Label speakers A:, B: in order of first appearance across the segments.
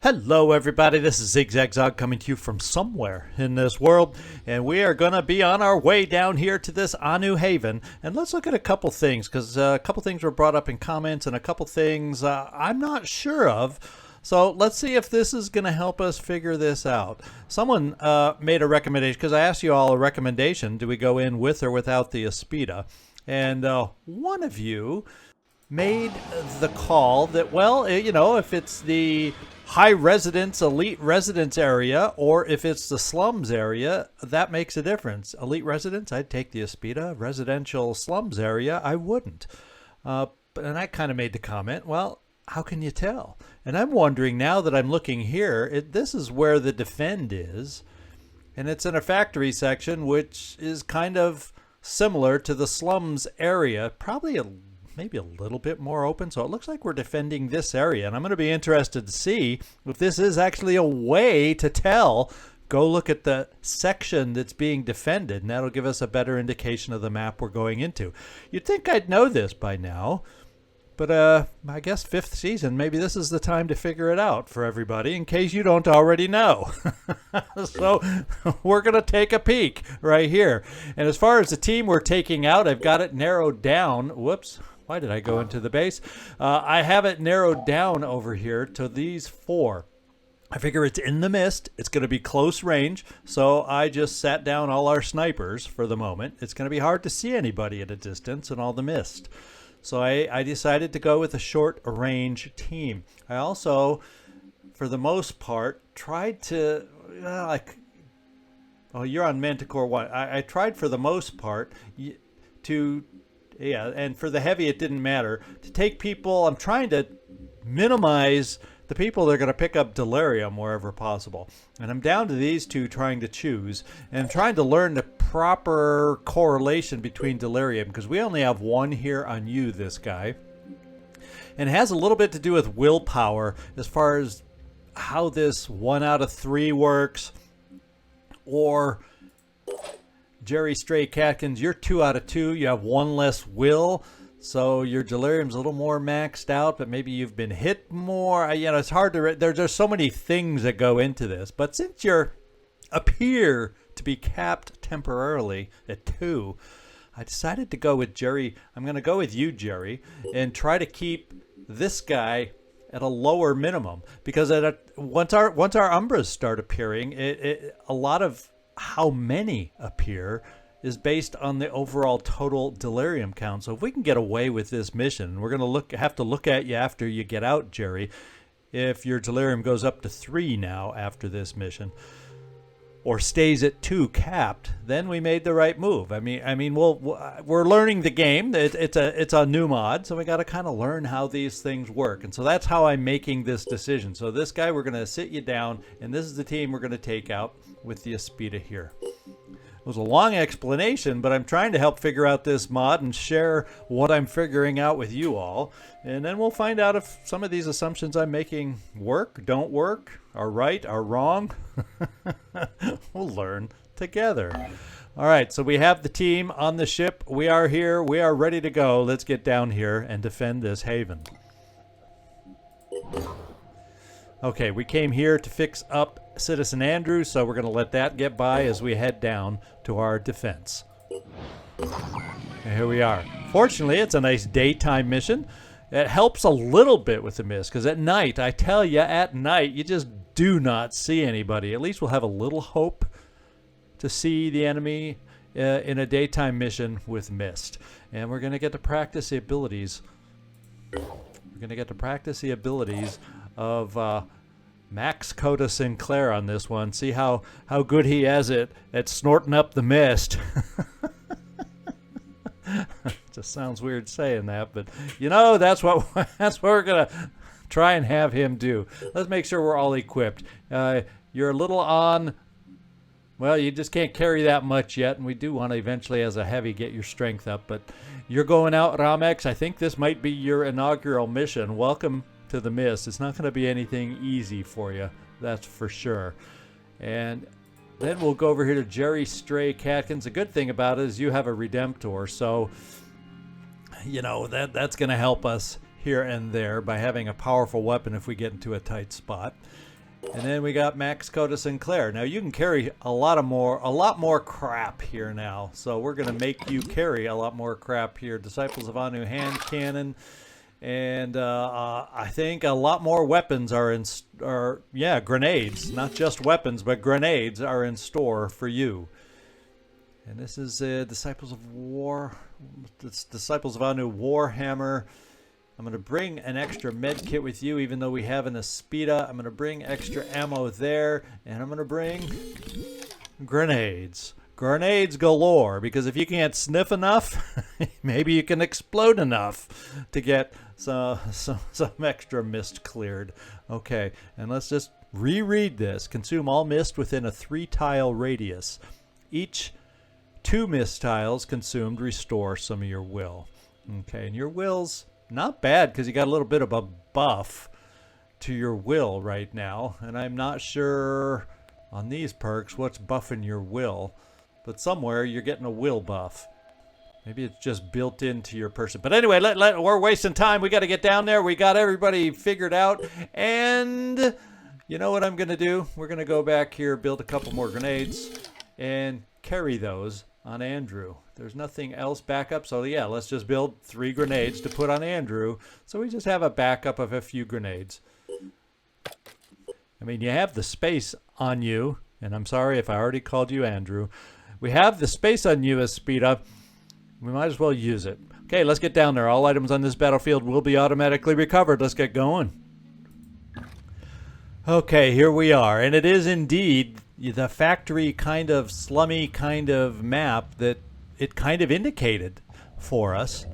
A: Hello everybody, this is Zigzag coming to you from somewhere in this world, and we are going to be on our way down here to this Anu Haven, and let's look at a couple things, because a couple things were brought up in comments, and a couple things I'm not sure of. So let's see if this is going to help us figure this out. Someone made a recommendation, because I asked you all a recommendation, do we go in with or without the Aspida? And one of you made the call that, well, you know, if it's the high residence, elite residence area, or if it's the slums area, that makes a difference. Elite residence, I'd take the Aspida. Residential slums area, I wouldn't. And I kind of made the comment, well, how can you tell? And I'm wondering now that I'm looking here, this is where the defend is, and it's in a factory section, which is kind of similar to the slums area, probably maybe a little bit more open. So it looks like we're defending this area, and I'm going to be interested to see if this is actually a way to tell. Go look at the section that's being defended, and that'll give us a better indication of the map we're going into. You'd think I'd know this by now, but I guess 5th season, maybe this is the time to figure it out for everybody in case you don't already know. So we're going to take a peek right here. And as far as the team we're taking out, I've got it narrowed down. Whoops. Why did I go into the base? I have it narrowed down over here to these 4. I figure it's in the mist. It's going to be close range. So I just sat down all our snipers for the moment. It's going to be hard to see anybody at a distance in all the mist. So I decided to go with a short range team. I also, for the most part, tried to, oh, you're on Manticore 1. I tried for the most part to, yeah, and for the heavy it didn't matter, to take people, I'm trying to minimize the people that are going to pick up delirium wherever possible. And I'm down to these 2 trying to choose, and I'm trying to learn the proper correlation between delirium, because we only have 1 here on you, this guy. And it has a little bit to do with willpower as far as how this 1 out of 3 works, or Jerry Stray Catkins, you're 2 out of 2, you have 1 less will. So your delirium's a little more maxed out, but maybe you've been hit more. You know, it's hard to, there's so many things that go into this. But since you appear to be capped temporarily at 2, I decided to go with Jerry. I'm going to go with you, Jerry, and try to keep this guy at a lower minimum, because once our Umbras start appearing, a lot of how many appear is based on the overall total delirium count. So if we can get away with this mission, we're going to have to look at you after you get out, Jerry, if your delirium goes up to 3 now after this mission, or stays at 2 capped, then we made the right move. I mean, we're learning the game. It's a new mod, so we got to kind of learn how these things work. And so that's how I'm making this decision. So this guy, we're going to sit you down, and this is the team we're going to take out with the Aspida here. It was a long explanation, but I'm trying to help figure out this mod and share what I'm figuring out with you all. And then we'll find out if some of these assumptions I'm making work, don't work, are right, are wrong. We'll learn together. All right, so we have the team on the ship. We are here. We are ready to go. Let's get down here and defend this haven. Okay, we came here to fix up Citizen Andrew, so we're going to let that get by as we head down to our defense. And here we are. Fortunately, it's a nice daytime mission. It helps a little bit with the mist, because at night, I tell you, at night, you just do not see anybody. At least we'll have a little hope to see the enemy in a daytime mission with mist. And we're going to get to practice the abilities. We're going to get to practice the abilities of Max Coda Sinclair on this one. See how good he has it at snorting up the mist. Just sounds weird saying that, but you know, that's what we're gonna try and have him do. Let's make sure we're all equipped. You're a little on. Well, you just can't carry that much yet, and we do want to eventually, as a heavy, get your strength up. But you're going out, Ramex. I think this might be your inaugural mission. Welcome to the mist. It's not going to be anything easy for you, that's for sure. And then we'll go over here to Jerry Stray Catkins. The good thing about it is you have a Redemptor, so you know that's going to help us here and there by having a powerful weapon if we get into a tight spot. And then we got Max Coda Sinclair. Now you can carry a lot more crap here now. So we're gonna make you carry a lot more crap here. Disciples of Anu hand cannon, and I think a lot more weapons are grenades, not just weapons, but grenades are in store for you. And this is Disciples of Anu Warhammer. I'm going to bring an extra med kit with you, even though we have an Aspida. I'm going to bring extra ammo there, and I'm going to bring grenades. Grenades galore, because if you can't sniff enough, maybe you can explode enough to get some extra mist cleared. Okay, and let's just reread this. Consume all mist within a 3-tile radius. Each 2 mist tiles consumed restore some of your will. Okay, and your will's not bad because you got a little bit of a buff to your will right now, and I'm not sure on these perks what's buffing your will, but somewhere you're getting a will buff. Maybe it's just built into your person. But anyway, we're wasting time. We got to get down there. We got everybody figured out, and you know what I'm going to do? We're going to go back here, build a couple more grenades, and carry those on Andrew. There's nothing else backup, so yeah, let's just build 3 grenades to put on Andrew, so we just have a backup of a few grenades. I mean, you have the space on you, and I'm sorry if I already called you Andrew. We have the space on you as speed up. We might as well use it. Okay, let's get down there. All items on this battlefield will be automatically recovered. Let's get going. Okay, here we are, and it is indeed the factory kind of slummy kind of map that it kind of indicated for us.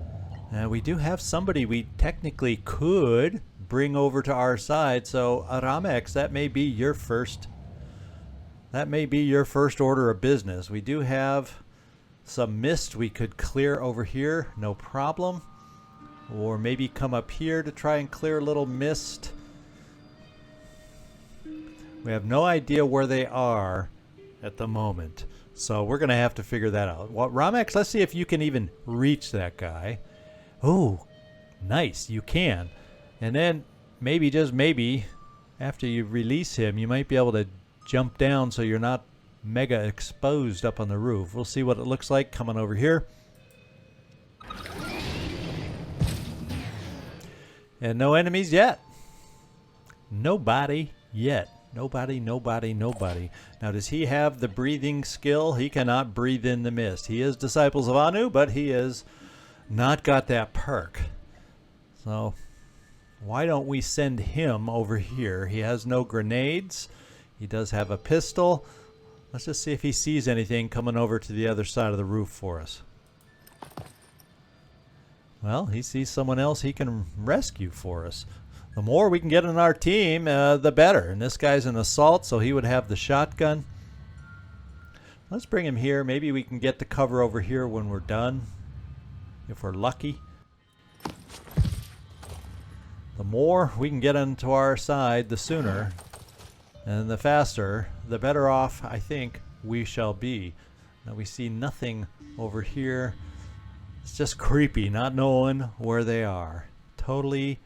A: We do have somebody we technically could bring over to our side. So Aramex, that may be your first order of business. We do have some mist we could clear over here, no problem. Or maybe come up here to try and clear a little mist. We have no idea where they are at the moment. So we're going to have to figure that out. Well, Ramex, let's see if you can even reach that guy. Oh, nice. You can. And then maybe, just maybe, after you release him, you might be able to jump down so you're not mega exposed up on the roof. We'll see what it looks like coming over here. And no enemies yet. Nobody yet. Nobody. Now, does he have the breathing skill? He cannot breathe in the mist. He is Disciples of Anu, but he has not got that perk. So, why don't we send him over here? He has no grenades. He does have a pistol. Let's just see if he sees anything coming over to the other side of the roof for us. Well, he sees someone else he can rescue for us. The more we can get on our team, the better. And this guy's an assault, so he would have the shotgun. Let's bring him here. Maybe we can get the cover over here when we're done, if we're lucky. The more we can get onto our side, the sooner. And the faster, the better off, I think, we shall be. Now we see nothing over here. It's just creepy, not knowing where they are. Totally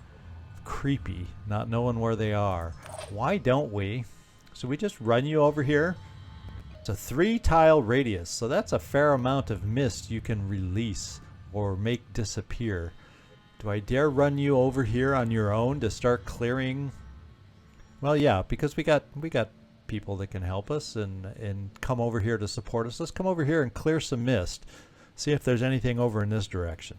A: creepy, not knowing where they are. Why don't we? So we just run you over here. It's a 3-tile radius, so that's a fair amount of mist you can release or make disappear. Do I dare run you over here on your own to start clearing? Well, yeah, because we got people that can help us and come over here to support us. Let's come over here and clear some mist. See if there's anything over in this direction.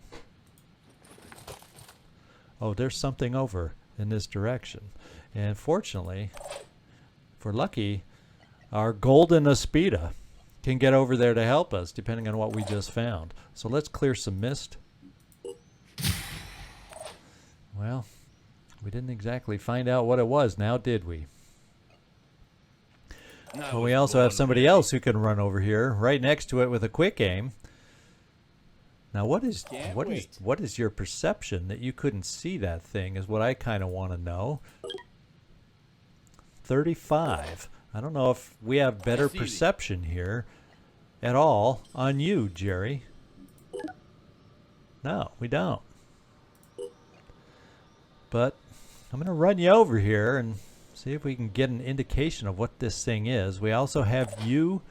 A: Oh, there's something over in this direction. And fortunately, if we're lucky, our golden Aspida can get over there to help us, depending on what we just found. So let's clear some mist. Well, we didn't exactly find out what it was now, did we? Well, we also have somebody else who can run over here right next to it with a quick aim. Now, what is your perception that you couldn't see that thing is what I kind of want to know. 35. I don't know if we have better perception here at all on you, Jerry. No, we don't. But I'm going to run you over here and See if we can get an indication of what this thing is. We also have you,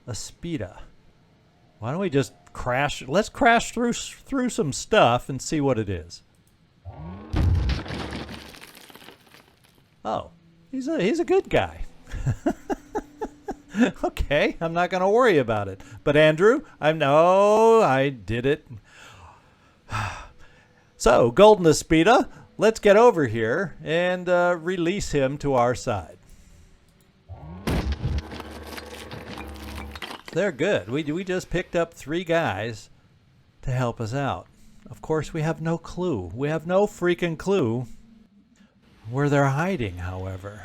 A: Aspida. Why don't we just crash? Let's crash through some stuff and see what it is. Oh, he's a good guy. Okay, I'm not going to worry about it. But Andrew, I did it. So, Golden Aspida, let's get over here and release him to our side. They're good. We just picked up 3 guys to help us out. Of course, we have no clue. We have no freaking clue where they're hiding, however.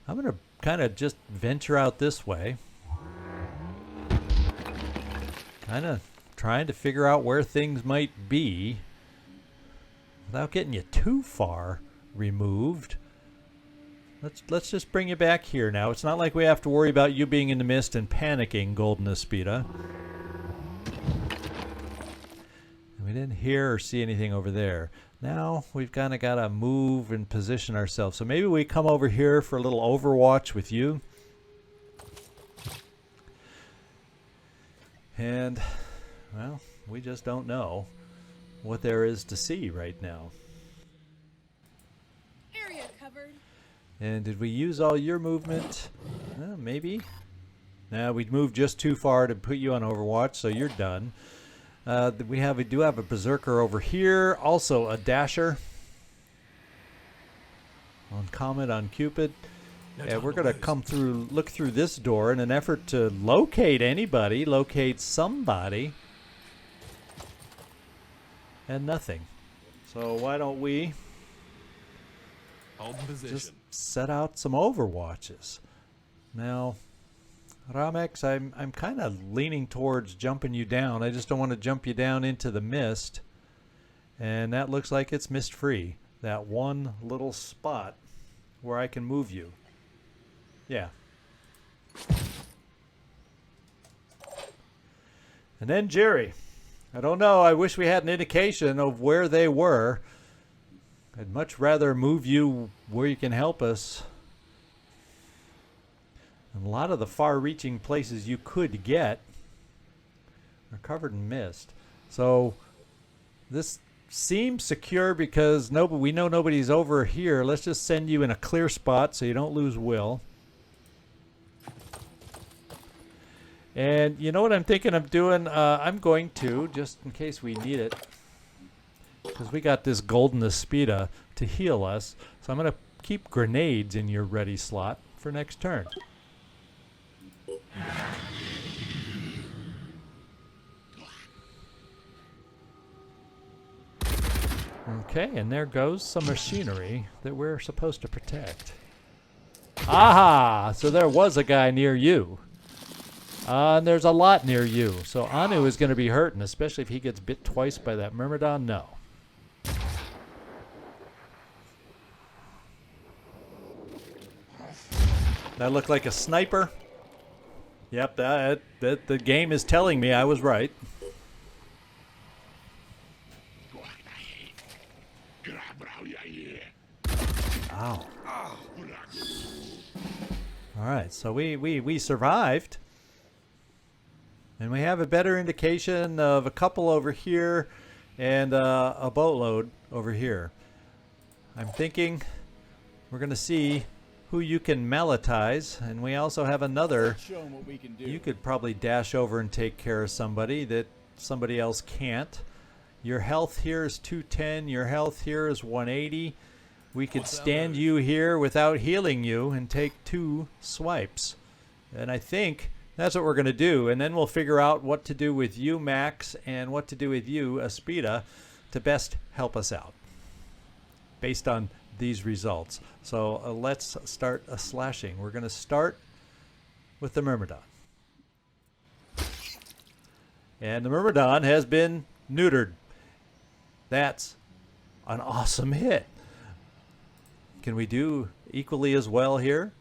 A: I'm going to kind of just venture out this way. Kind of trying to figure out where things might be without getting you too far removed. Let's just bring you back here now. It's not like we have to worry about you being in the mist and panicking, Golden Aspida. We didn't hear or see anything over there. Now we've kind of got to move and position ourselves. So maybe we come over here for a little overwatch with you. And, well, we just don't know what there is to see right now.
B: Area covered.
A: And did we use all your movement? Maybe. Nah, we moved just too far to put you on overwatch, so you're done. We do have a berserker over here, also a dasher on Comet on Cupid. And we're going to come through, look through this door in an effort to locate anybody, locate somebody, and nothing. So why don't we just set out some overwatches? Now, Ramex, I'm kind of leaning towards jumping you down. I just don't want to jump you down into the mist. And that looks like it's mist-free. That one little spot where I can move you. Yeah. And then Jerry. I don't know. I wish we had an indication of where they were. I'd much rather move you where you can help us. And a lot of the far-reaching places you could get are covered in mist. So this seems secure because we know nobody's over here. Let's just send you in a clear spot so you don't lose Will. And you know what I'm thinking of doing? I'm going to, just in case we need it, because we got this Golden Aspida to heal us. So I'm going to keep grenades in your ready slot for next turn. Okay, and there goes some machinery that we're supposed to protect. Aha! So there was a guy near you. And there's a lot near you. So Anu is going to be hurting, especially if he gets bit twice by that Myrmidon. No. That looked like a sniper. Yep, the game is telling me I was right. Ow. Alright, so we survived. And we have a better indication of a couple over here and a boatload over here. I'm thinking we're going to see who you can malatize, and we also have another.
C: Show 'em what we can do.
A: You could probably dash over and take care of somebody that somebody else can't. Your health here is 210, your health here is 180. We could stand you here without healing you and take 2 swipes. And I think that's what we're going to do, and then we'll figure out what to do with you, Max, and what to do with you, Aspida, to best help us out based on these results. So let's start a slashing. We're going to start with the Myrmidon. And the Myrmidon has been neutered. That's an awesome hit. Can we do equally as well here?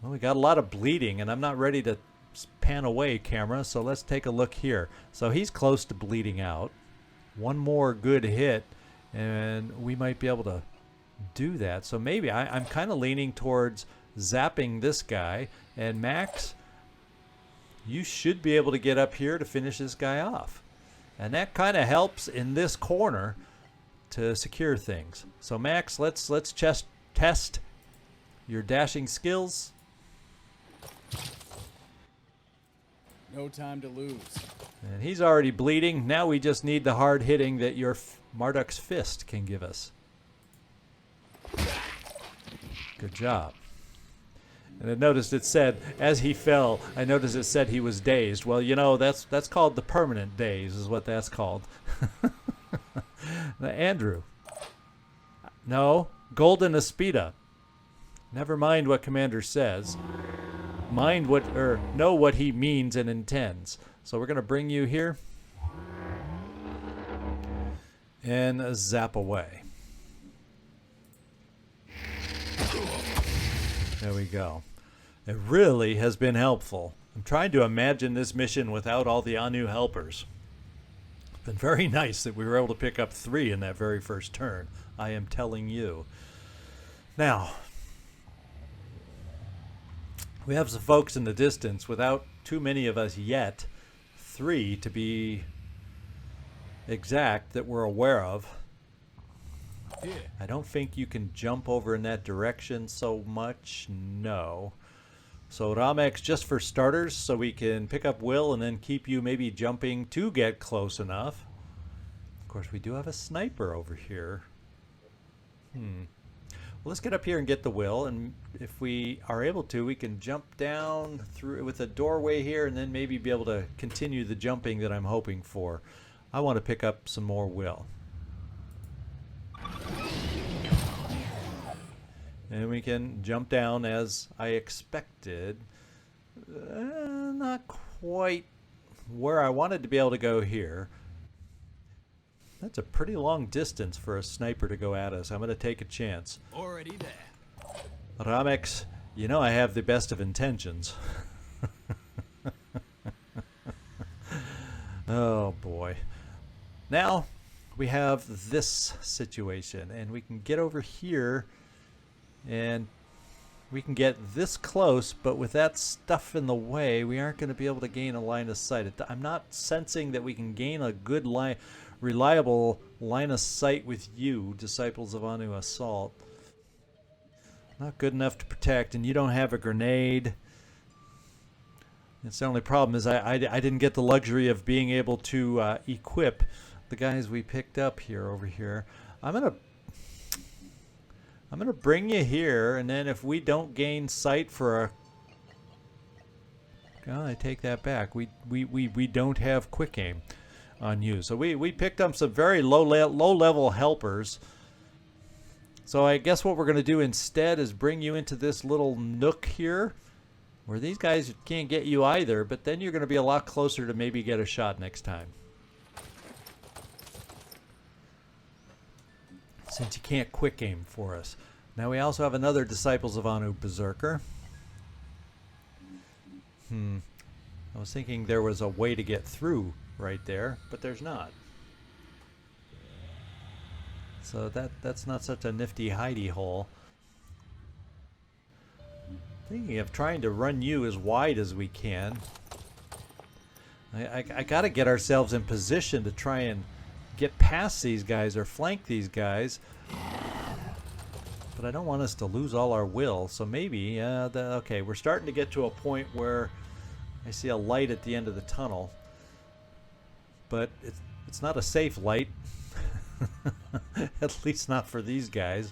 A: Well, we got a lot of bleeding, and I'm not ready to pan away, camera, so let's take a look here. So he's close to bleeding out. One more good hit, And we might be able to do that. So maybe I'm kind of leaning towards zapping this guy. And Max, you should be able to get up here to finish this guy off. And that kind of helps in this corner to secure things. So Max, let's just test your dashing skills.
B: No time to lose.
A: And he's already bleeding. Now we just need the hard hitting that your Marduk's fist can give us. Good job. And I noticed it said, as he fell, I noticed it said he was dazed. Well, you know, that's called the permanent daze is what that's called. Now, Andrew. No, Golden Aspida. Never mind what Commander says. Know what he means and intends. So we're going to bring you here and zap away. There we go. It really has been helpful. I'm trying to imagine this mission without all the Anu helpers. It's been very nice that we were able to pick up 3 in that very first turn. I am telling you. Now, we have some folks in the distance without too many of us yet. 3 to be exact that we're aware of. Yeah. I don't think you can jump over in that direction so much. No. So Ramex, just for starters, so we can pick up Will and then keep you maybe jumping to get close enough. Of course, we do have a sniper over here. Well, let's get up here and get the Will, and if we are able to, we can jump down through with a doorway here and then maybe be able to continue the jumping that I'm hoping for. I want to pick up some more Will. And we can jump down as I expected. Not quite where I wanted to be able to go here. That's a pretty long distance for a sniper to go at us. I'm going to take a chance.
B: Already there.
A: Ramex, you know I have the best of intentions. Oh boy. Now we have this situation, and we can get over here and we can get this close, but with that stuff in the way, we aren't going to be able to gain a line of sight. I'm not sensing that we can gain a good reliable line of sight with you, Disciples of Anu Assault. Not good enough to protect, and you don't have a grenade. It's the only problem is I didn't get the luxury of being able to equip the guys we picked up here over here. I'm gonna bring you here, and then if we don't gain sight for a... Oh, I take that back. We don't have quick aim on you. So we picked up some very low level helpers. So I guess what we're going to do instead is bring you into this little nook here where these guys can't get you either, but then you're going to be a lot closer to maybe get a shot next time. Since you can't quick aim for us. Now we also have another Disciples of Anu Berserker. I was thinking there was a way to get through right there, but there's not. So that's not such a nifty hidey hole. Thinking of trying to run you as wide as we can. I got to get ourselves in position to try and get past these guys or flank these guys. But I don't want us to lose all our will, so maybe, okay, we're starting to get to a point where I see a light at the end of the tunnel. But it's not a safe light. At least not for these guys.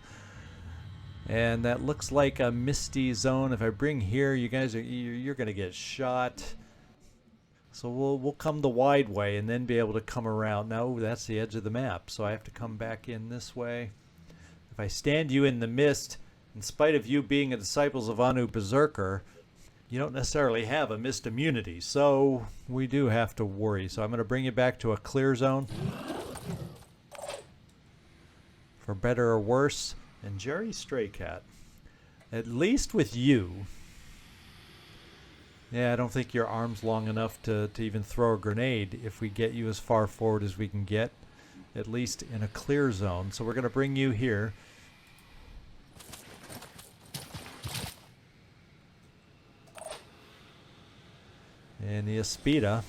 A: And that looks like a misty zone. If I bring here, you guys you're going to get shot. So we'll come the wide way and then be able to come around. Now that's the edge of the map, so I have to come back in this way. If I stand you in the mist, in spite of you being a Disciples of Anu Berserker, you don't necessarily have a mist immunity, so we do have to worry. So I'm going to bring you back to a clear zone. For better or worse. And Jerry Stray Cat, at least with you, yeah, I don't think your arm's long enough to even throw a grenade if we get you as far forward as we can get. at least in a clear zone. So we're going to bring you here. And the Aspida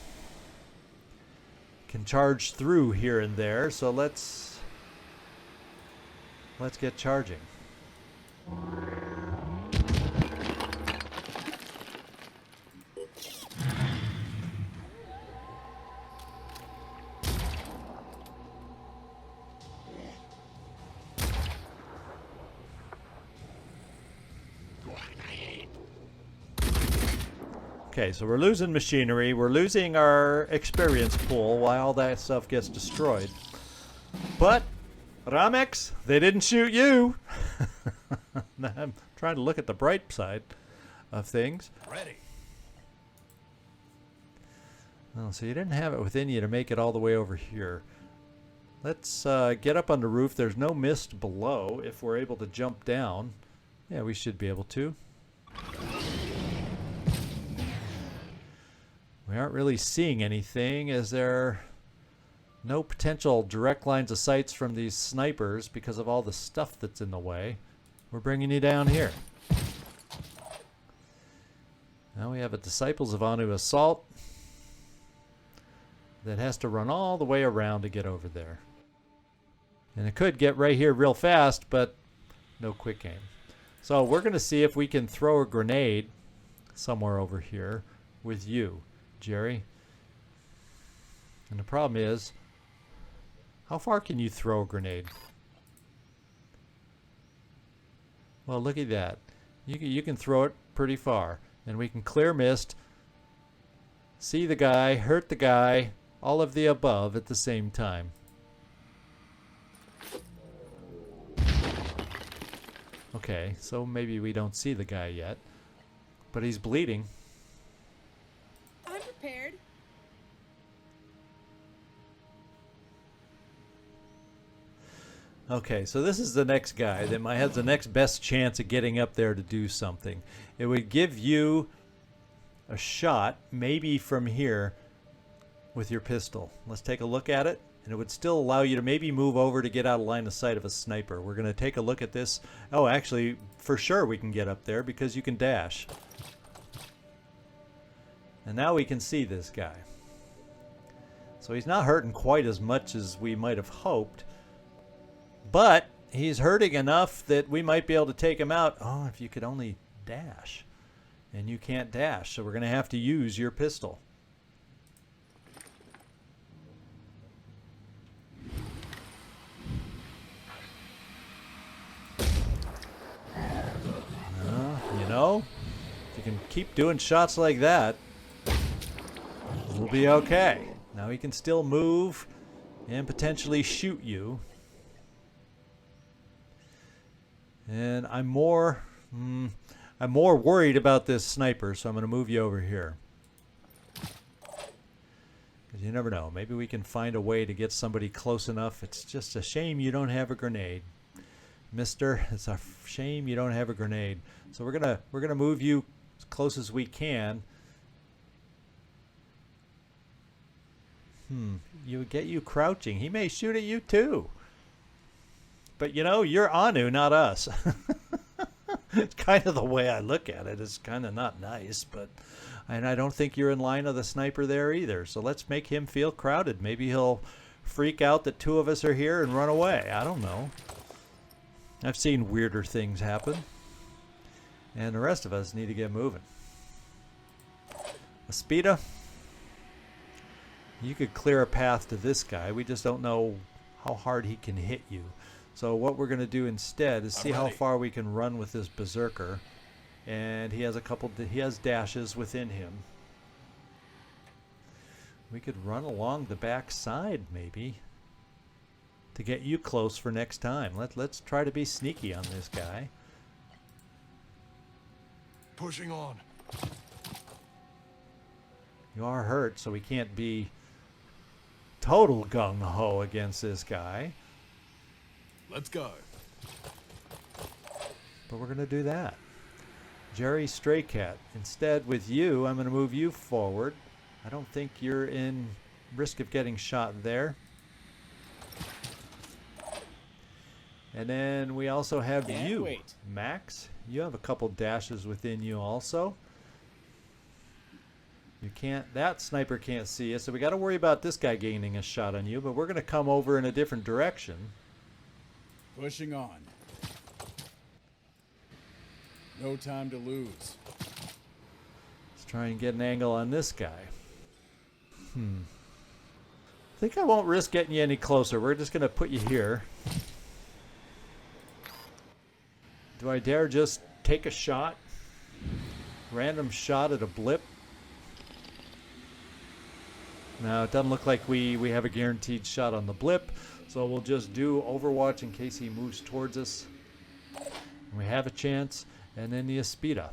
A: can charge through here and there, so let's get charging. Okay, so we're losing machinery, we're losing our experience pool while all that stuff gets destroyed. But, Ramex, they didn't shoot you! I'm trying to look at the bright side of things.
B: Ready.
A: Oh, so you didn't have it within you to make it all the way over here. Let's get up on the roof. There's no mist below. If we're able to jump down, yeah, we should be able to. We aren't really seeing anything, as there are no potential direct lines of sights from these snipers because of all the stuff that's in the way. We're bringing you down here. Now we have a Disciples of Anu assault that has to run all the way around to get over there. And it could get right here real fast, but no quick aim. So we're going to see if we can throw a grenade somewhere over here with you, Jerry. And the problem is, how far can you throw a grenade? Well, look at that. You can throw it pretty far. And we can clear mist, see the guy, hurt the guy, all of the above at the same time. Okay, so maybe we don't see the guy yet, but he's bleeding.
C: I'm prepared.
A: Okay, so this is the next guy that might have the next best chance of getting up there to do something. It would give you a shot, maybe from here, with your pistol. Let's take a look at it, and it would still allow you to maybe move over to get out of line of sight of a sniper. We're going to take a look at this. Oh, actually, for sure we can get up there because you can dash. And now we can see this guy. So he's not hurting quite as much as we might have hoped, but he's hurting enough that we might be able to take him out. Oh, if you could only dash. And you can't dash, so we're going to have to use your pistol. You know, if you can keep doing shots like that, we'll be okay. Now he can still move and potentially shoot you. And I'm more worried about this sniper, so I'm going to move you over here. Because you never know. Maybe we can find a way to get somebody close enough. It's just a shame you don't have a grenade. Mister, it's a shame you don't have a grenade. So we're gonna move you as close as we can. You would get you crouching. He may shoot at you too. But you know, you're Anu, not us. It's kind of the way I look at it. It's kind of not nice, and I don't think you're in line of the sniper there either. So let's make him feel crowded. Maybe he'll freak out that two of us are here and run away. I don't know. I've seen weirder things happen. And the rest of us need to get moving. Aspida, you could clear a path to this guy. We just don't know how hard he can hit you. So what we're going to do instead is see how far we can run with this berserker. And he has dashes within him. We could run along the back side maybe to get you close for next time. Let's try to be sneaky on this guy.
B: Pushing on.
A: You are hurt, so we can't be total gung-ho against this guy.
B: Let's go.
A: But we're going to do that. Jerry Stray Cat. Instead, with you, I'm going to move you forward. I don't think you're in risk of getting shot there. And then we also have
D: Can't
A: you,
D: wait.
A: Max. You have a couple dashes within you also. You can't, that sniper can't see you, so we got to worry about this guy gaining a shot on you, but we're going to come over in a different direction.
D: Pushing on. No time to lose.
A: Let's try and get an angle on this guy. I think I won't risk getting you any closer. We're just going to put you here. Do I dare just take a shot? Random shot at a blip? No, it doesn't look like we have a guaranteed shot on the blip, so we'll just do Overwatch in case he moves towards us. And we have a chance, and then the Aspida.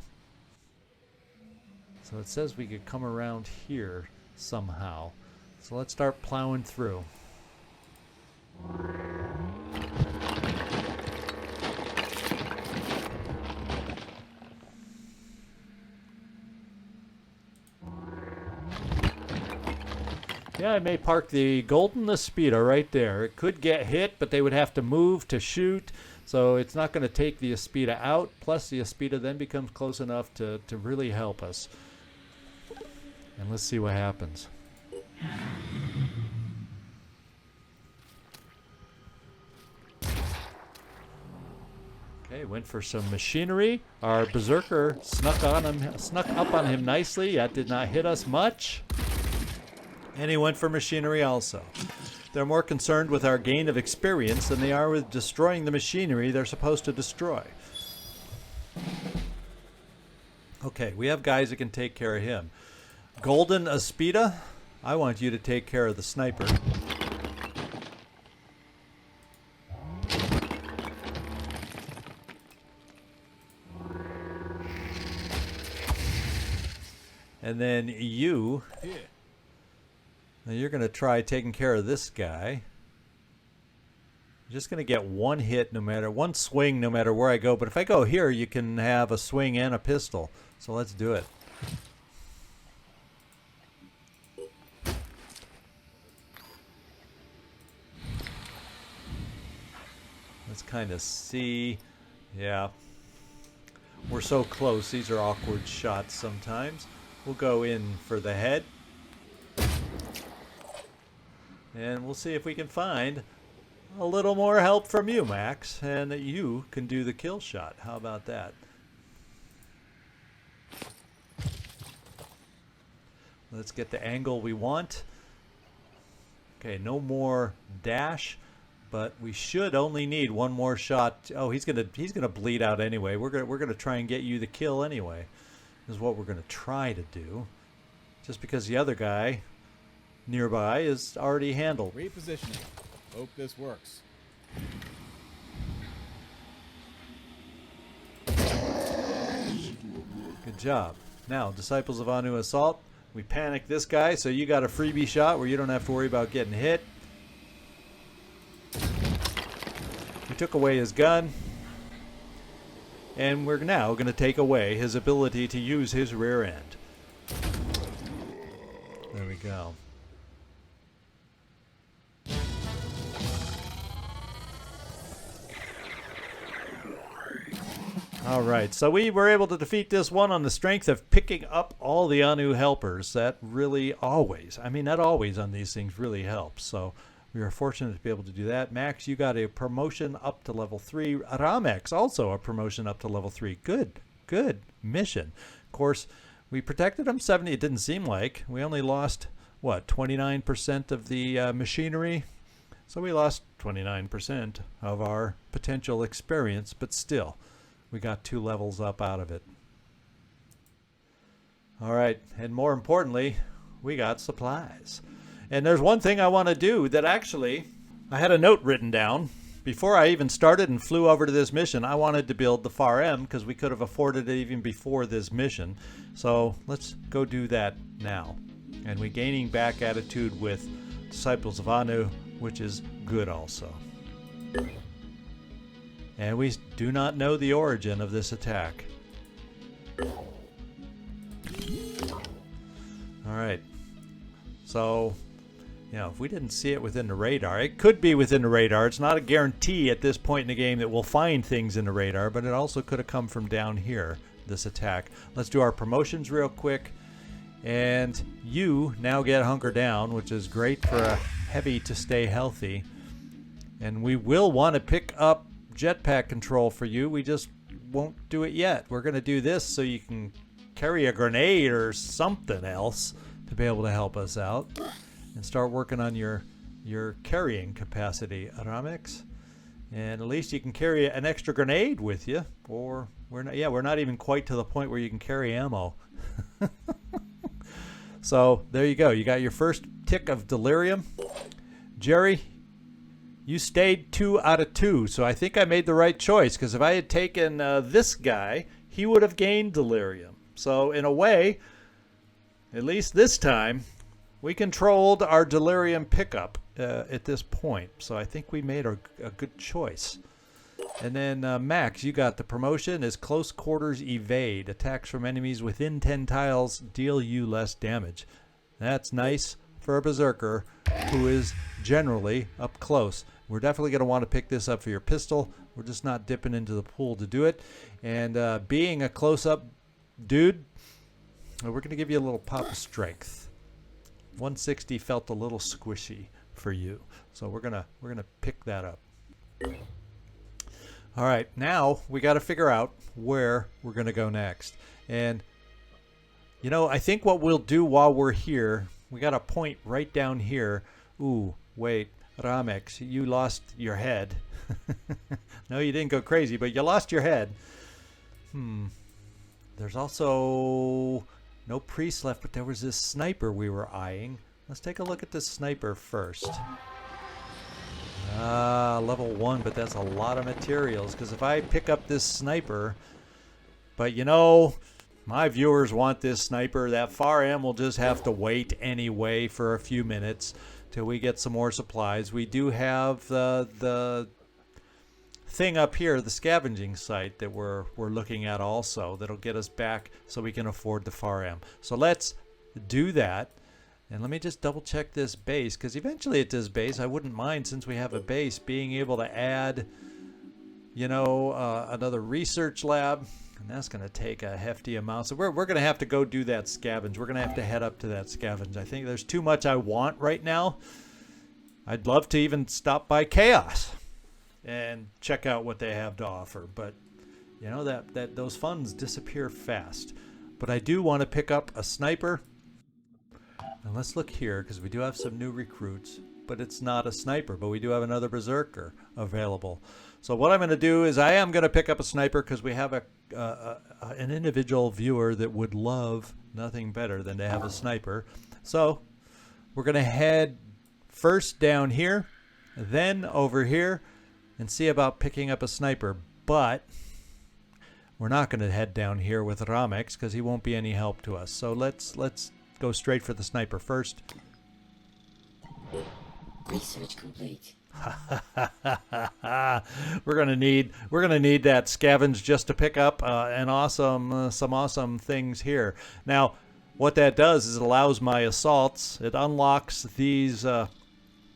A: So it says we could come around here somehow. So let's start plowing through. Yeah, I may park the Golden Aspida right there. It could get hit, but they would have to move to shoot. So it's not going to take the Aspida out. Plus the Aspida then becomes close enough to really help us. And let's see what happens. Okay, went for some machinery. Our Berserker snuck up on him nicely. That did not hit us much. And he went for machinery also. They're more concerned with our gain of experience than they are with destroying the machinery they're supposed to destroy. Okay, we have guys that can take care of him. Golden Aspida, I want you to take care of the sniper. And then you...
B: Here.
A: Now you're going to try taking care of this guy. You're just going to get one hit no matter, one swing no matter where I go. But if I go here, you can have a swing and a pistol. So let's do it. Let's kind of see. Yeah. We're so close. These are awkward shots sometimes. We'll go in for the head. And we'll see if we can find a little more help from you, Max, and that you can do the kill shot. How about that? Let's get the angle we want. Okay, no more dash, but we should only need one more shot. Oh, he's gonna bleed out anyway. We're gonna try and get you the kill anyway. Is what we're gonna try to do. Just because the other guy nearby is already handled.
D: Repositioning. Hope this works.
A: Good job. Now, Disciples of Anu Assault. We panic this guy, so you got a freebie shot where you don't have to worry about getting hit. We took away his gun. And we're now going to take away his ability to use his rear end. There we go. Alright, so we were able to defeat this one on the strength of picking up all the Anu helpers. That really always, that always on these things really helps. So we are fortunate to be able to do that. Max, you got a promotion up to level 3. Ramex, also a promotion up to level 3. Good mission. Of course, we protected him 70. It didn't seem like. We only lost, what, 29% of the machinery? So we lost 29% of our potential experience, but still. We got 2 levels up out of it. All right, and more importantly, we got supplies. And there's one thing I want to do that actually, I had a note written down. Before I even started and flew over to this mission, I wanted to build the FAR M because we could have afforded it even before this mission. So let's go do that now. And we're gaining back attitude with Disciples of Anu, which is good also. And we do not know the origin of this attack. Alright. So, You know, if we didn't see it within the radar, it could be within the radar. It's not a guarantee at this point in the game that we'll find things in the radar, but it also could have come from down here, this attack. Let's do our promotions real quick. And you now get hunker down, which is great for a heavy to stay healthy. And we will want to pick up jetpack control for you. We just won't do it yet. We're going to do this so you can carry a grenade or something else to be able to help us out. And start working on your carrying capacity, Aramex. And at least you can carry an extra grenade with you. Or we're not even quite to the point where you can carry ammo. So there you go. You got your first tick of delirium. Jerry, you stayed 2 out of 2. So I think I made the right choice, because if I had taken this guy, he would have gained delirium. So in a way, at least this time, we controlled our delirium pickup at this point. So I think we made a good choice. And then Max, you got the promotion as close quarters evade. Attacks from enemies within 10 tiles deal you less damage. That's nice for a berserker who is generally up close. We're definitely going to want to pick this up for your pistol. We're just not dipping into the pool to do it. And being a close-up dude, we're going to give you a little pop of strength. 160 felt a little squishy for you, so we're gonna pick that up. All right, now we got to figure out where we're gonna go next. And you know, I think what we'll do while we're here, we got a point right down here. Ooh, wait, Ramex, you lost your head. No, you didn't go crazy, but you lost your head. There's also no priest left, but there was this sniper we were eyeing. Let's take a look at this sniper first. Level 1, but that's a lot of materials, because if I pick up this sniper, but you know, my viewers want this sniper, that far M will just have to wait anyway for a few minutes till we get some more supplies. We do have the thing up here, the scavenging site that we're looking at also, that'll get us back so we can afford the far M. So let's do that. And let me just double check this base, because eventually at this base I wouldn't mind, since we have a base, being able to add, you know, another research lab, and that's going to take a hefty amount. So we're going to have to go do that scavenge. We're going to have to head up to that scavenge. I think there's too much I want right now. I'd love to even stop by Chaos and check out what they have to offer, but you know that those funds disappear fast. But I do want to pick up a sniper. And let's look here, because we do have some new recruits, but it's not a sniper, but we do have another berserker available. So what I'm going to do is I am going to pick up a sniper, because we have an individual viewer that would love nothing better than to have a sniper. So we're going to head first down here, then over here, and see about picking up a sniper. But we're not going to head down here with Ramex, because he won't be any help to us. So let's go straight for the sniper first.
E: Research complete.
A: We're gonna need that scavenge just to pick up some awesome things here. Now, what that does is it allows my assaults. It unlocks these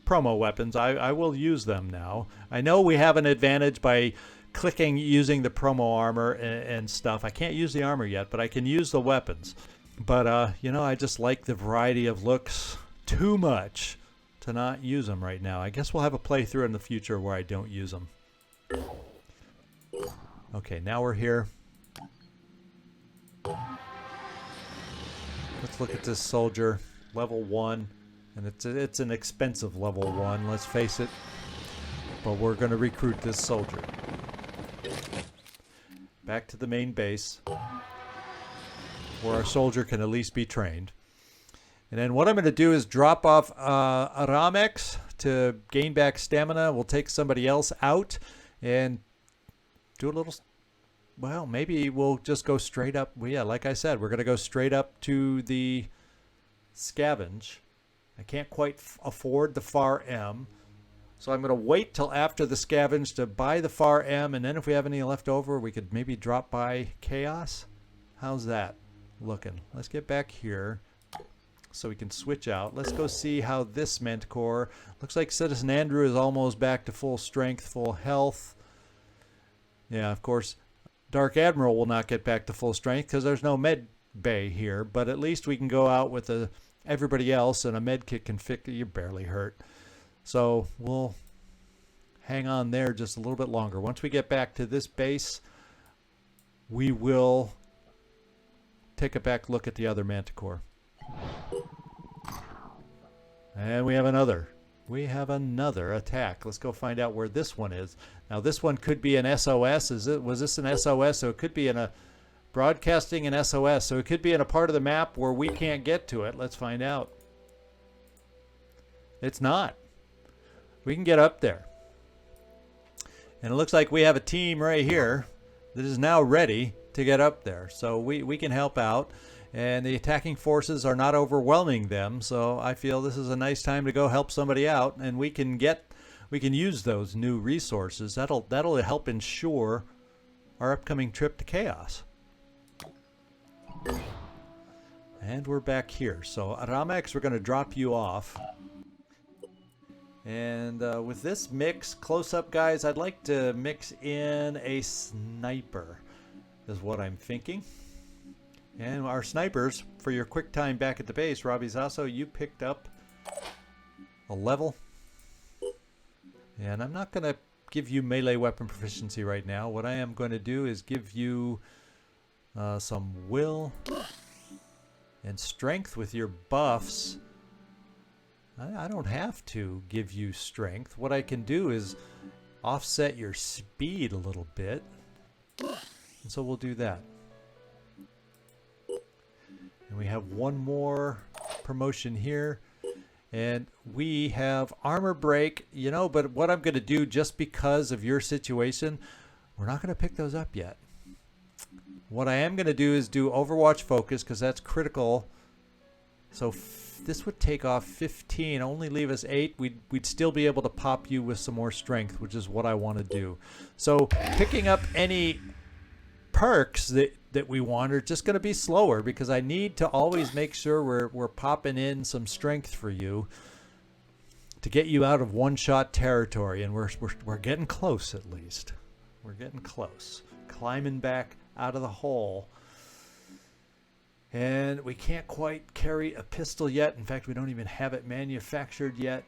A: promo weapons. I will use them now. I know we have an advantage by clicking using the promo armor and stuff. I can't use the armor yet, but I can use the weapons. But, you know, I just like the variety of looks too much to not use them right now. I guess we'll have a playthrough in the future where I don't use them. Okay, now we're here. Let's look at this soldier. Level 1. And it's an expensive level 1, let's face it. But we're going to recruit this soldier. Back to the main base, where our soldier can at least be trained. And then what I'm going to do is drop off Aramex to gain back stamina. We'll take somebody else out and do a little... Well, maybe we'll just go straight up. Well, yeah, like I said, we're going to go straight up to the scavenge. I can't quite afford the far M. So I'm going to wait till after the scavenge to buy the far M. And then if we have any left over, we could maybe drop by Chaos. How's that looking? Let's get back here. so we can switch out. Let's go see how this Manticore. Looks like Citizen Andrew is almost back to full strength, full health. Yeah, of course, Dark Admiral will not get back to full strength because there's no med bay here, but at least we can go out with everybody else, and a med kit can fix. You're barely hurt. So we'll hang on there just a little bit longer. Once we get back to this base, we will take a back look at the other Manticore. And we have another. We have another attack. Let's go find out where this one is. Now this one could be an SOS. Was this an SOS? So it could be in a broadcasting an SOS. So it could be in a part of the map where we can't get to it. Let's find out. It's not. We can get up there. And it looks like we have a team right here that is now ready to get up there. So we can help out. And the attacking forces are not overwhelming them, so I feel this is a nice time to go help somebody out, and we can use those new resources. That'll help ensure our upcoming trip to Chaos. And we're back here. So Ramex, we're going to drop you off. And with this mix, close-up guys, I'd like to mix in a sniper, is what I'm thinking. And our snipers, for your quick time back at the base, Robbie Zasso, you picked up a level. And I'm not going to give you melee weapon proficiency right now. What I am going to do is give you some will and strength with your buffs. I don't have to give you strength. What I can do is offset your speed a little bit. And so we'll do that. And we have one more promotion here. And we have armor break, you know, but what I'm going to do, just because of your situation, we're not going to pick those up yet. What I am going to do is do Overwatch focus, because that's critical. So this would take off 15, only leave us 8. We'd still be able to pop you with some more strength, which is what I want to do. So picking up any perks that we want are just going to be slower, because I need to always make sure we're popping in some strength for you to get you out of one-shot territory, and we're getting close. At least we're getting close, climbing back out of the hole. And we can't quite carry a pistol yet. In fact, we don't even have it manufactured yet.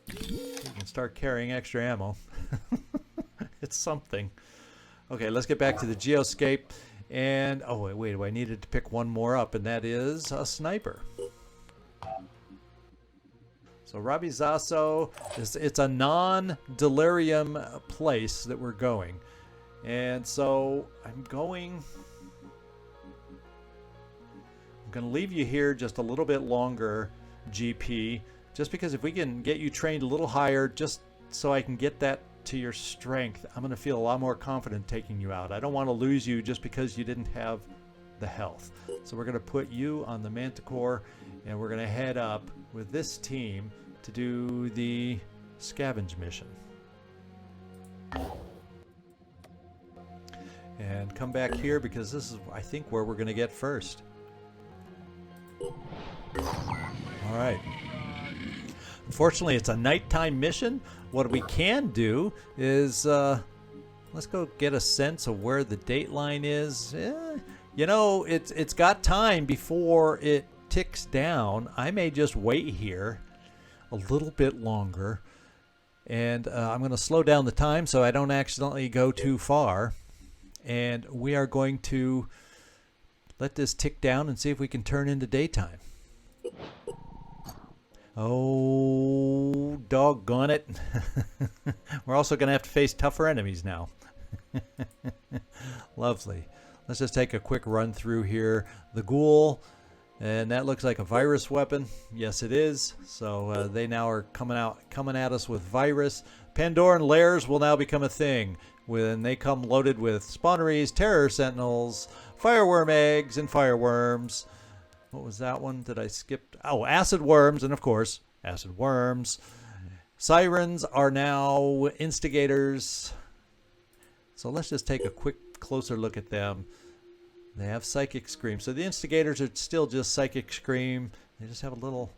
A: We can start carrying extra ammo. It's something. Okay, let's get back to the GeoScape. And, oh, wait, I needed to pick one more up, and that is a sniper. So Robbie Zasso, it's a non-delirium place that we're going. And so I'm going to leave you here just a little bit longer, GP, just because if we can get you trained a little higher, just so I can get that to your strength, I'm going to feel a lot more confident taking you out. I don't want to lose you just because you didn't have the health. So we're going to put you on the Manticore, and we're going to head up with this team to do the scavenge mission. And come back here, because this is, I think, where we're going to get first. All right. Unfortunately, it's a nighttime mission. What we can do is let's go get a sense of where the dateline is. You know, it's got time before it ticks down. I may just wait here a little bit longer, and I'm going to slow down the time so I don't accidentally go too far. And we are going to let this tick down and see if we can turn into daytime. Oh, doggone it. We're also going to have to face tougher enemies now. Lovely. Let's just take a quick run through here. The ghoul, and that looks like a virus weapon. Yes, it is. So they now are coming at us with virus. Pandoran lairs will now become a thing when they come loaded with spawneries, terror sentinels, fireworm eggs, and fireworms. What was that one that I skipped? Oh, acid worms, and of course, acid worms. Sirens are now instigators. So let's just take a quick closer look at them. They have Psychic Scream. So the Instigators are still just Psychic Scream. They just have a little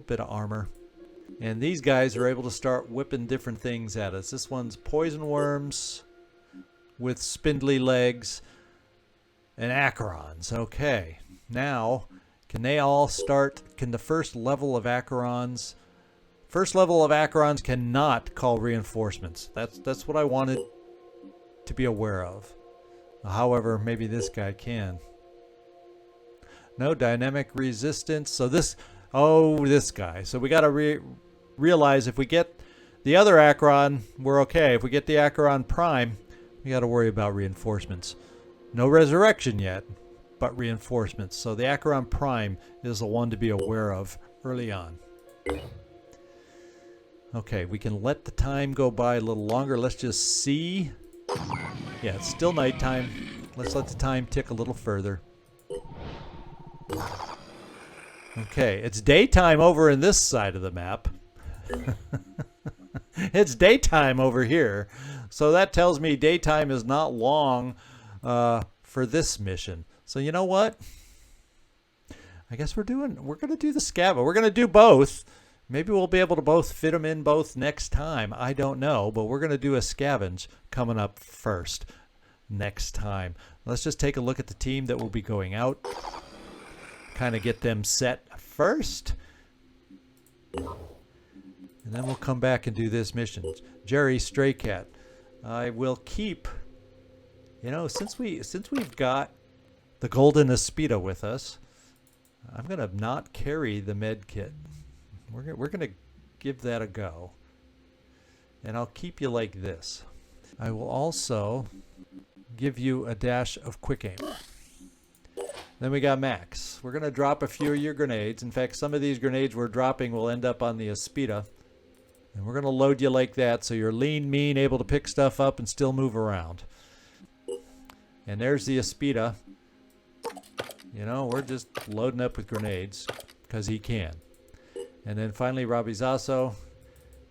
A: bit of armor. And these guys are able to start whipping different things at us. This one's Poison Worms with spindly legs and Acherons. Okay. Now, can they all start? Can the first level of Acherons... First level of Acherons cannot call reinforcements. That's what I wanted to be aware of. However, maybe this guy can. No dynamic resistance. So this... Oh, this guy. So we got to realize if we get the other Acheron, we're okay. If we get the Acheron Prime, we got to worry about reinforcements. No resurrection yet, but reinforcements. So the Acheron Prime is the one to be aware of early on. Okay, we can let the time go by a little longer. Let's just see. Yeah, it's still nighttime. Let's let the time tick a little further. Okay, it's daytime over in this side of the map. It's daytime over here. So that tells me daytime is not long for this mission. So you know what? I guess we're going to do the scavenge. We're going to do both. Maybe we'll be able to both fit them in both next time. I don't know, but we're going to do a scavenge coming up first next time. Let's just take a look at the team that will be going out. Kind of get them set first. And then we'll come back and do this mission. Jerry Stray Cat. I will keep, you know, since we've got the Golden Aspida with us, I'm going to not carry the med kit. We're going to give that a go. And I'll keep you like this. I will also give you a dash of quick aim. Then we got Max. We're going to drop a few of your grenades. In fact, some of these grenades we're dropping will end up on the Aspida. And we're going to load you like that so you're lean, mean, able to pick stuff up and still move around. And there's the Aspida. You know, we're just loading up with grenades because he can. And then finally, Rabizaso.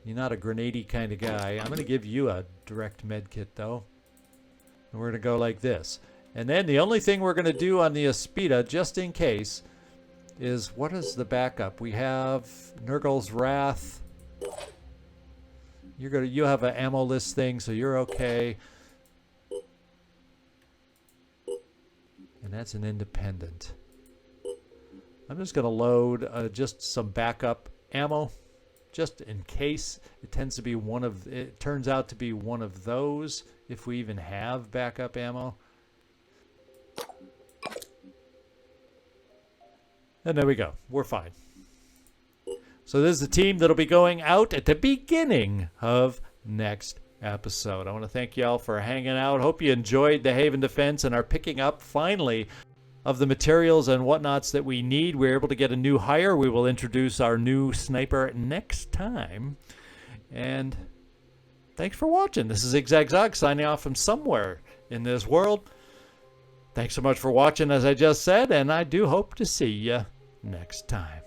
A: You're not a grenade-y kind of guy. I'm going to give you a direct med kit, though. And we're going to go like this. And then the only thing we're going to do on the Aspida, just in case, is what is the backup? We have Nurgle's Wrath. You have an ammo-less thing, so you're okay. And that's an independent. I'm just going to load just some backup ammo, just in case it turns out to be one of those, if we even have backup ammo. And there we go. We're fine. So this is the team that'll be going out at the beginning of next episode. I want to thank y'all for hanging out. Hope you enjoyed the Haven Defense and are picking up, finally, of the materials and whatnots that we need. We're able to get a new hire. We will introduce our new sniper next time. And thanks for watching. This is ZigZagZog signing off from somewhere in this world. Thanks so much for watching, as I just said, and I do hope to see you next time.